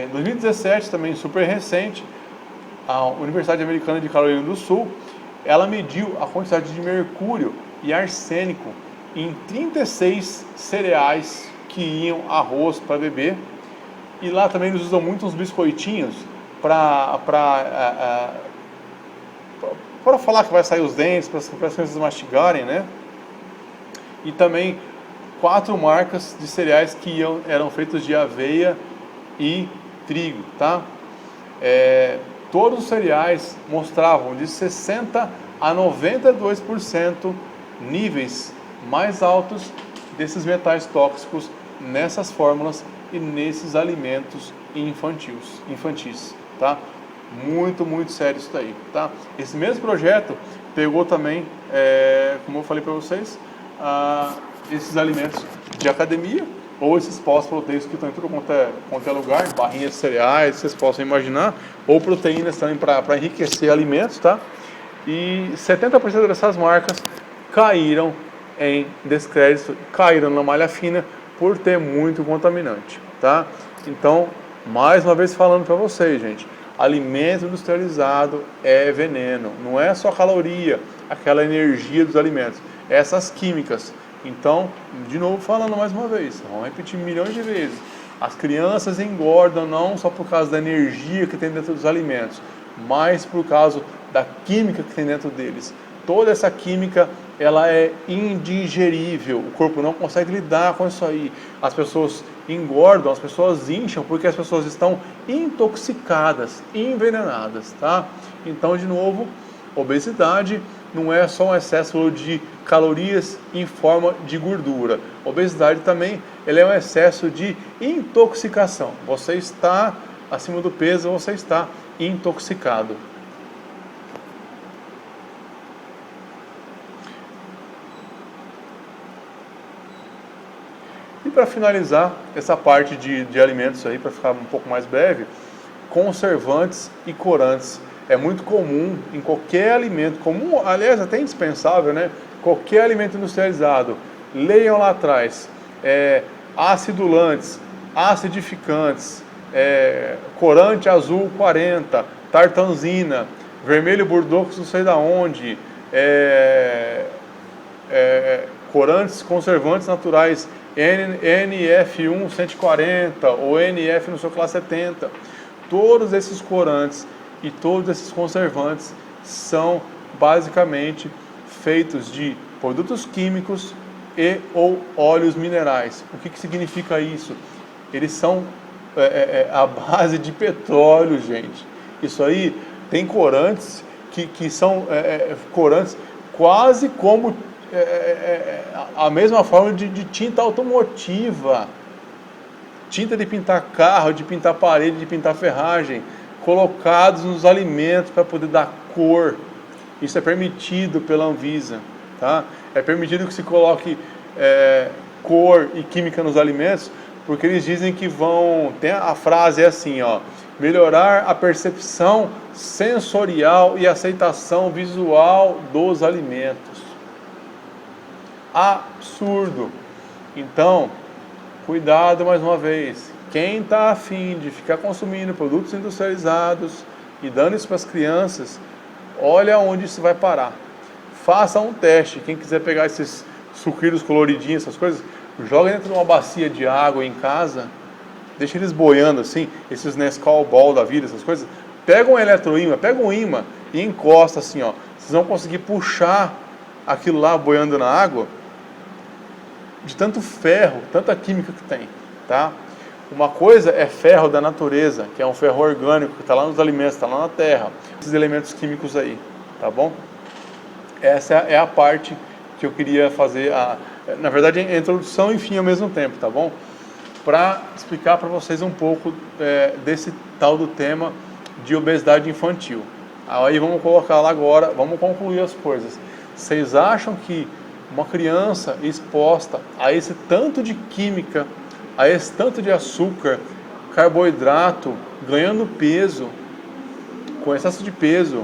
Em 2017, também super recente, a Universidade Americana de Carolina do Sul, ela mediu a quantidade de mercúrio e arsênico em 36 cereais que iam arroz para beber. E lá também eles usam muito uns biscoitinhos para falar que vai sair os dentes, para as crianças mastigarem, né? E também 4 marcas de cereais que eram feitos de aveia e trigo, tá? Todos os cereais mostravam de 60% a 92% níveis mais altos desses metais tóxicos nessas fórmulas e nesses alimentos infantis, tá? Muito, muito sério isso daí, tá? Esse mesmo projeto pegou também, como eu falei para vocês, esses alimentos de academia, ou esses pós-proteicos que estão em tudo quanto é lugar, barrinhas de cereais, vocês possam imaginar, ou proteínas também para enriquecer alimentos, tá? E 70% dessas marcas caíram em descrédito, caíram na malha fina por ter muito contaminante, tá? Então, mais uma vez falando para vocês, gente, alimento industrializado é veneno, não é só caloria, aquela energia dos alimentos, essas químicas. Então, de novo falando mais uma vez, vamos repetir milhões de vezes, as crianças engordam não só por causa da energia que tem dentro dos alimentos, mas por causa da química que tem dentro deles. Toda essa química, ela é indigerível, o corpo não consegue lidar com isso aí. As pessoas engordam, as pessoas incham porque as pessoas estão intoxicadas, envenenadas, tá? Então, de novo, obesidade não é só um excesso de calorias em forma de gordura. Obesidade também ele é um excesso de intoxicação. Você está acima do peso, você está intoxicado. E para finalizar essa parte de alimentos aí, para ficar um pouco mais breve, conservantes e corantes. É muito comum em qualquer alimento, comum, aliás, até indispensável, né? Qualquer alimento industrializado. Leiam lá atrás, acidulantes, acidificantes, corante azul 40, tartanzina, vermelho burdox não sei da onde, corantes conservantes naturais NF1 140 ou NF no seu classe 70. Todos esses corantes e todos esses conservantes são basicamente feitos de produtos químicos e ou óleos minerais. O que significa isso? Eles são a base de petróleo, gente. Isso aí tem corantes que são corantes quase como a mesma forma de tinta automotiva, tinta de pintar carro, de pintar parede, de pintar ferragem, colocados nos alimentos para poder dar cor. Isso é permitido pela Anvisa, tá? É permitido que se coloque cor e química nos alimentos, porque eles dizem que tem a frase é assim, ó, melhorar a percepção sensorial e aceitação visual dos alimentos. Absurdo. Então, cuidado mais uma vez. Quem está afim de ficar consumindo produtos industrializados e dando isso para as crianças, olha onde isso vai parar. Faça um teste. Quem quiser pegar esses sucrilhos coloridinhos, essas coisas, joga dentro de uma bacia de água em casa, deixa eles boiando assim, esses Nescau Ball da vida, essas coisas. Pega um eletroímã, pega um ímã e encosta assim, ó. Vocês vão conseguir puxar aquilo lá boiando na água, de tanto ferro, tanta química que tem, tá? Uma coisa é ferro da natureza, que é um ferro orgânico, que está lá nos alimentos, está lá na terra. Esses elementos químicos aí, tá bom? Essa é a parte que eu queria fazer, na verdade, a introdução e fim ao mesmo tempo, tá bom? Para explicar para vocês um pouco desse tal do tema de obesidade infantil. Aí vamos colocar lá agora, vamos concluir as coisas. Vocês acham que uma criança exposta a esse tanto de química, a esse tanto de açúcar, carboidrato, ganhando peso, com excesso de peso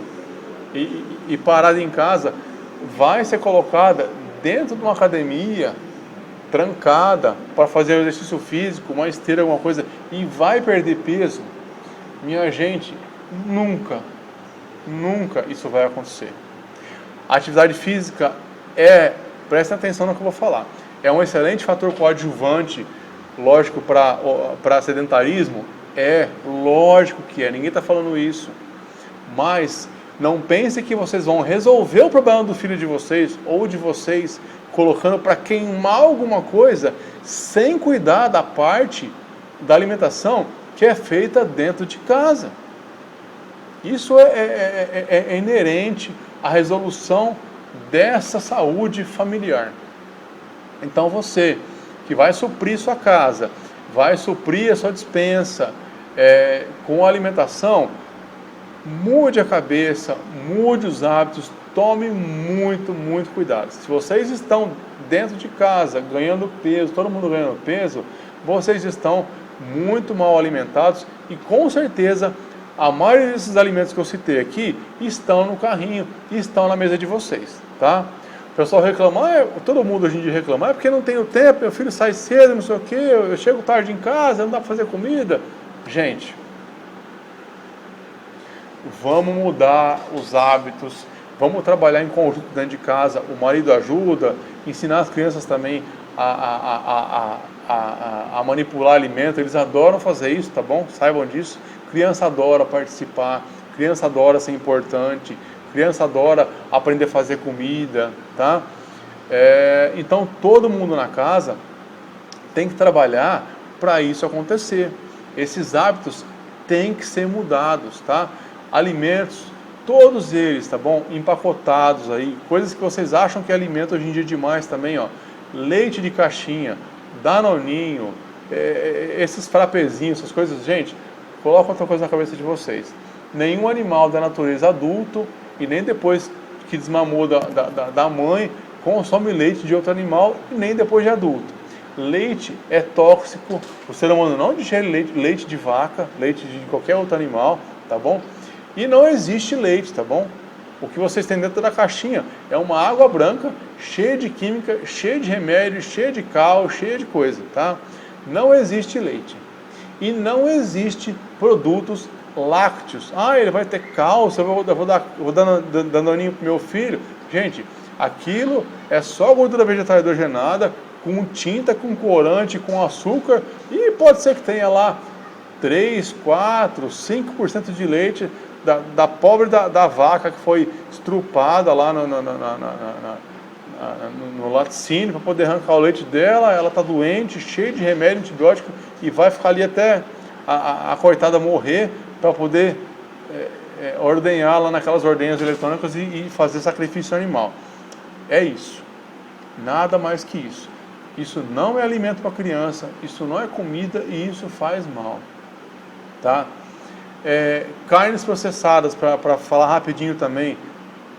e parada em casa, vai ser colocada dentro de uma academia, trancada, para fazer exercício físico, uma esteira, alguma coisa, e vai perder peso? Minha gente, nunca isso vai acontecer. A atividade física presta atenção no que eu vou falar, é um excelente fator coadjuvante, lógico, para sedentarismo? Lógico que ninguém está falando isso, mas não pense que vocês vão resolver o problema do filho de vocês ou de vocês colocando para queimar alguma coisa sem cuidar da parte da alimentação que é feita dentro de casa. Isso é inerente à resolução dessa saúde familiar. Então você que vai suprir sua casa, vai suprir a sua despensa com a alimentação, mude a cabeça, mude os hábitos, tome muito cuidado. Se vocês estão dentro de casa ganhando peso, todo mundo ganhando peso, vocês estão muito mal alimentados e com certeza a maioria desses alimentos que eu citei aqui estão no carrinho e estão na mesa de vocês, tá? O pessoal reclama, todo mundo hoje em dia reclama, porque não tenho tempo, meu filho sai cedo, não sei o que, eu chego tarde em casa, não dá para fazer comida. Gente, vamos mudar os hábitos, vamos trabalhar em conjunto dentro de casa, o marido ajuda, ensinar as crianças também a manipular alimento, eles adoram fazer isso, tá bom? Saibam disso. Criança adora participar, criança adora ser importante, criança adora aprender a fazer comida, tá? Então todo mundo na casa tem que trabalhar para isso acontecer. Esses hábitos têm que ser mudados, tá? Alimentos, todos eles, tá bom? Empacotados aí, coisas que vocês acham que é alimento hoje em dia demais também, ó. Leite de caixinha, Danoninho, esses frapezinhos, essas coisas, gente, coloca outra coisa na cabeça de vocês. Nenhum animal da natureza adulto e nem depois que desmamou da mãe consome leite de outro animal e nem depois de adulto. Leite é tóxico, o ser humano não digere leite de vaca, leite de qualquer outro animal, tá bom? E não existe leite, tá bom? O que vocês têm dentro da caixinha é uma água branca, cheia de química, cheia de remédio, cheia de cal, cheia de coisa, tá? Não existe leite. E não existe produtos lácteos. Ah, ele vai ter cálcio, eu vou dar danoninho pro meu filho. Gente, aquilo é só gordura vegetal hidrogenada, com tinta, com corante, com açúcar, e pode ser que tenha lá 3, 4, 5% de leite da pobre da vaca que foi estrupada lá no laticínio para poder arrancar o leite dela. Ela está doente, cheia de remédio antibiótico e vai ficar ali até a coitada morrer para poder ordenhar lá naquelas ordenhas eletrônicas e fazer sacrifício animal. É isso, nada mais que isso. Isso não é alimento para criança, isso não é comida e isso faz mal, tá? Carnes processadas, para falar rapidinho também,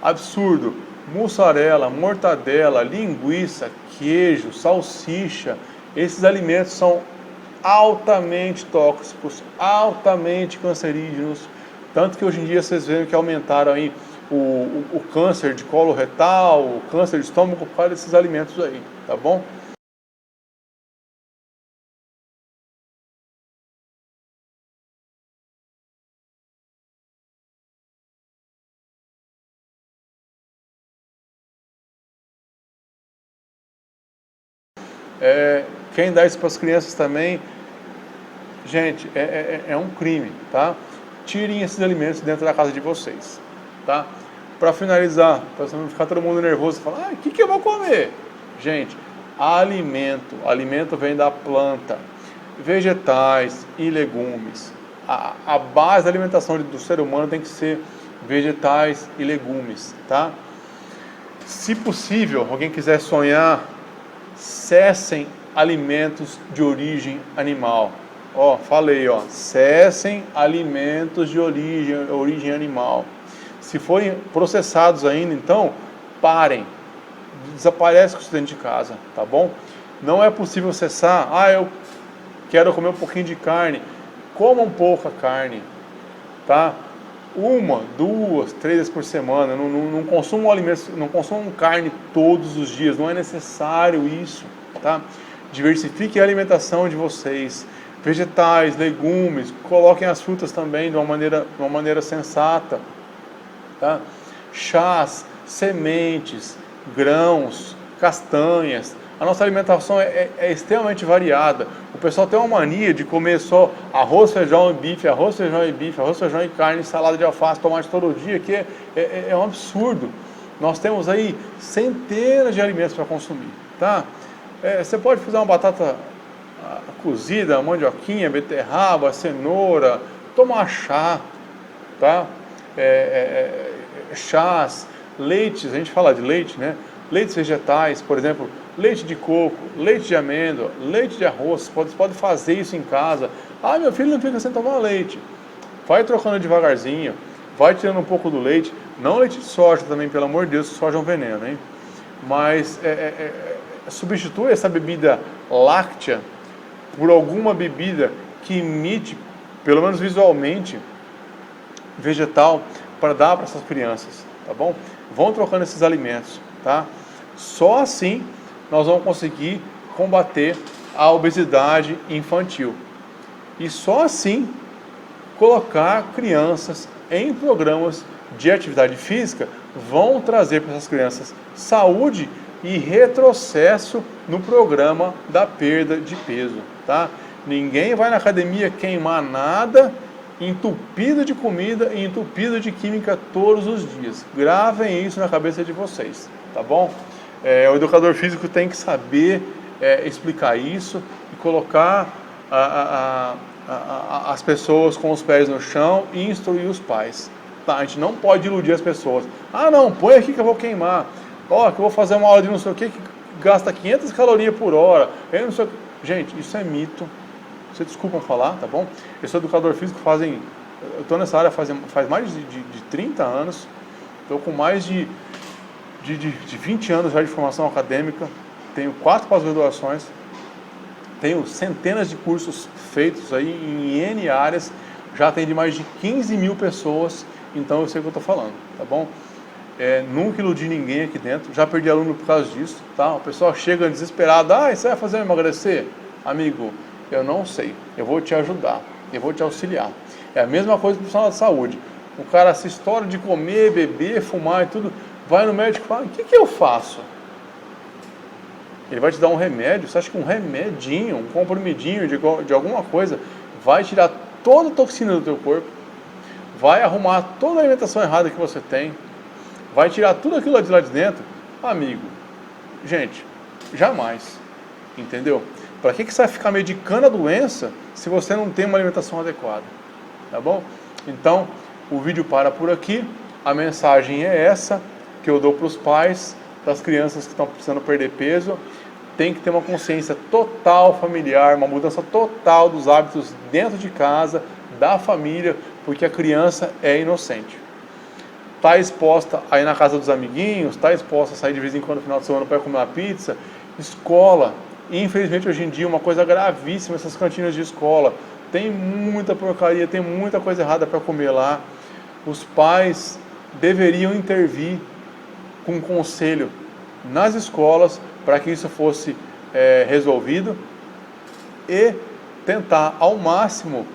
absurdo, mussarela, mortadela, linguiça, queijo, salsicha, esses alimentos são altamente tóxicos, altamente cancerígenos, tanto que hoje em dia vocês veem que aumentaram aí o câncer de colo retal, o câncer de estômago por causa desses alimentos aí, tá bom? Quem dá isso para as crianças também, gente, é um crime, tá? Tirem esses alimentos dentro da casa de vocês, tá? Para finalizar, para não ficar todo mundo nervoso e falar, o que eu vou comer? Gente, alimento vem da planta, vegetais e legumes. A base da alimentação do ser humano tem que ser vegetais e legumes, tá? Se possível, alguém quiser sonhar, cessem alimentos de origem animal. Falei, cessem alimentos de origem animal. Se forem processados ainda, então, parem. Desaparece com isso dentro de casa, tá bom? Não é possível cessar. Eu quero comer um pouquinho de carne. Comam pouca carne, tá? 1, 2, 3 vezes por semana. Não consumam alimentos, não consumam carne todos os dias. Não é necessário isso, tá? Diversifiquem a alimentação de vocês. Vegetais, legumes, coloquem as frutas também de uma maneira sensata, tá? Chás, sementes, grãos, castanhas. A nossa alimentação é extremamente variada. O pessoal tem uma mania de comer só arroz, feijão e bife, arroz, feijão e bife, arroz, feijão e carne, salada de alface, tomate todo dia, que é um absurdo. Nós temos aí centenas de alimentos para consumir, tá? Você pode fazer uma batata cozida, mandioquinha, beterraba, cenoura, tomar chá, tá? Chás, leites, a gente fala de leite, né? Leites vegetais, por exemplo, leite de coco, leite de amêndoa, leite de arroz, você pode fazer isso em casa. Meu filho não fica sem tomar leite. Vai trocando devagarzinho, vai tirando um pouco do leite, não leite de soja também, pelo amor de Deus, soja é um veneno, hein? Mas substitui essa bebida láctea por alguma bebida que imite, pelo menos visualmente, vegetal, para dar para essas crianças, tá bom? Vão trocando esses alimentos, tá? Só assim nós vamos conseguir combater a obesidade infantil. E só assim colocar crianças em programas de atividade física vão trazer para essas crianças saúde e retrocesso no programa da perda de peso, tá? Ninguém vai na academia queimar nada entupido de comida e entupido de química todos os dias. Gravem isso na cabeça de vocês, tá bom? O educador físico tem que saber explicar isso e colocar as pessoas com os pés no chão e instruir os pais. Tá, a gente não pode iludir as pessoas. Não, põe aqui que eu vou queimar. Que eu vou fazer uma aula de não sei o que gasta 500 calorias por hora. Eu não sei... Gente, isso é mito. Vocês desculpam falar, tá bom? Eu sou educador físico eu estou nessa área faz mais de 30 anos. Estou com mais de 20 anos já de formação acadêmica. Tenho 4 pós-graduações. Tenho centenas de cursos feitos aí em N áreas. Já atendi mais de 15 mil pessoas. Então eu sei o que eu estou falando, tá bom? Nunca iludi ninguém aqui dentro. Já perdi aluno por causa disso, tá? O pessoal chega desesperado. Você vai fazer eu emagrecer? Amigo, eu não sei. Eu vou te ajudar. Eu vou te auxiliar. É a mesma coisa com o profissional de saúde. O cara se estoura de comer, beber, fumar e tudo. Vai no médico e fala, o que eu faço? Ele vai te dar um remédio. Você acha que um remedinho, um comprimidinho de alguma coisa vai tirar toda a toxina do teu corpo? Vai arrumar toda a alimentação errada que você tem? Vai tirar tudo aquilo de lá de dentro? Amigo, gente, jamais. Entendeu? Para que você vai ficar medicando a doença se você não tem uma alimentação adequada? Tá bom? Então, o vídeo para por aqui. A mensagem é essa que eu dou para os pais das crianças que estão precisando perder peso. Tem que ter uma consciência total familiar, uma mudança total dos hábitos dentro de casa, da família, porque a criança é inocente. Está exposta a ir na casa dos amiguinhos, está exposta a sair de vez em quando no final de semana para comer uma pizza. Escola, infelizmente hoje em dia uma coisa gravíssima, essas cantinas de escola. Tem muita porcaria, tem muita coisa errada para comer lá. Os pais deveriam intervir com conselho nas escolas para que isso fosse resolvido e tentar ao máximo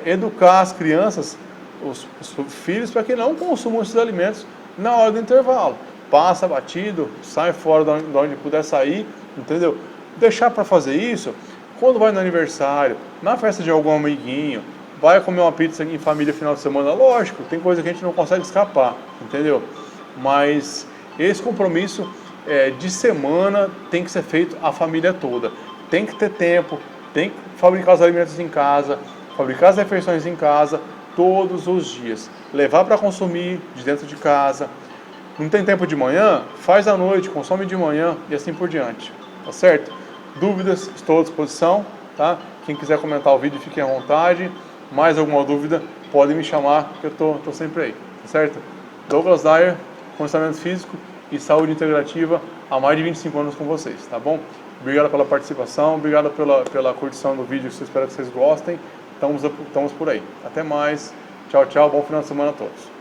educar as crianças, os filhos, para que não consumam esses alimentos na hora do intervalo. Passa batido, sai fora de onde puder sair, entendeu? Deixar para fazer isso quando vai no aniversário, na festa de algum amiguinho, vai comer uma pizza em família final de semana, lógico, tem coisa que a gente não consegue escapar, entendeu? Mas esse compromisso de semana tem que ser feito a família toda. Tem que ter tempo, tem que fabricar os alimentos em casa, fabricar as refeições em casa, todos os dias. Levar para consumir de dentro de casa. Não tem tempo de manhã? Faz à noite, consome de manhã e assim por diante. Tá certo? Dúvidas, estou à disposição, tá? Quem quiser comentar o vídeo, fique à vontade. Mais alguma dúvida, pode me chamar, que eu tô sempre aí, tá certo? Douglas Dyer, condicionamento físico e saúde integrativa há mais de 25 anos com vocês, tá bom? Obrigado pela participação, obrigado pela curtição do vídeo, espero que vocês gostem. Estamos por aí. Até mais. Tchau, tchau. Bom final de semana a todos.